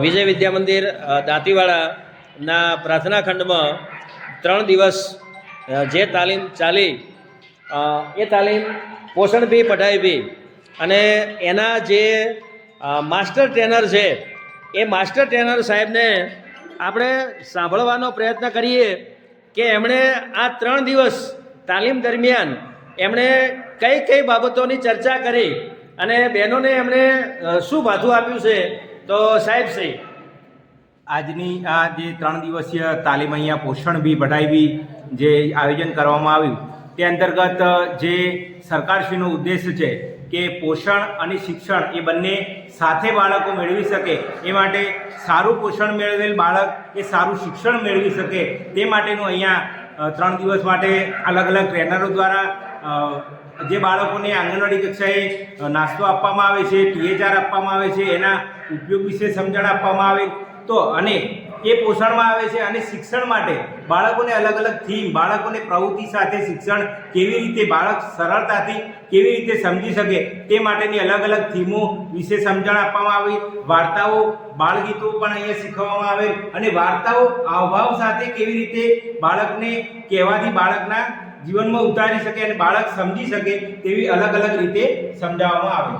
વિજય વિદ્યા મંદિર દાંતીવાડાના પ્રાર્થના ખંડમાં 3 દિવસ જે તાલીમ ચાલી એ તાલીમ પોષણ બી પઢાઈ બી અને એના જે માસ્ટર ટ્રેનર છે એ માસ્ટર ટ્રેનર સાહેબને આપણે સાંભળવાનો પ્રયત્ન કરીએ કે એમણે આ 3 દિવસ તાલીમ દરમિયાન એમણે કઈ કઈ બાબતોની ચર્ચા કરી અને બહેનોને એમણે શું ભાથું આપ્યું છે। તો સાહેબ શ્રી આજની આ જે 3 દિવસીય તાલીમ અહીંયા પોષણ બી પઢાઈ બી જે આયોજન કરવામાં આવ્યું તે અંતર્ગત જે સરકારશ્રીનો ઉદ્દેશ છે કે પોષણ અને શિક્ષણ એ બંને સાથે બાળકો મેળવી શકે એ માટે સારું પોષણ મેળવેલ બાળક એ સારું શિક્ષણ મેળવી શકે તે માટેનું અહીંયા 3 દિવસ માટે અલગ અલગ ટ્રેનરો દ્વારા જે બાળકોને આંગણવાડી કક્ષાએ નાસ્તો આપવામાં આવે છે, THR આપવામાં આવે છે, એના ઉપયોગ વિશે સમજણ આપવામાં આવે તો અને એ પોષણમાં આવે છે અને શિક્ષણ માટે બાળકોને અલગ અલગ થીમ, બાળકોને પ્રવૃત્તિ સાથે શિક્ષણ કેવી રીતે બાળક સરળતાથી કેવી રીતે સમજી શકે તે માટેની અલગ અલગ થીમો વિશે સમજણ આપવામાં આવી। વાર્તાઓ, બાળગીતો પણ અહીંયા શીખવવામાં આવે અને વાર્તાઓ હાવભાવ સાથે કેવી રીતે બાળકને કહેવાથી બાળકના જીવનમાં ઉતારી શકે અને બાળક સમજી શકે તેવી અલગ અલગ રીતે સમજાવવામાં આવે।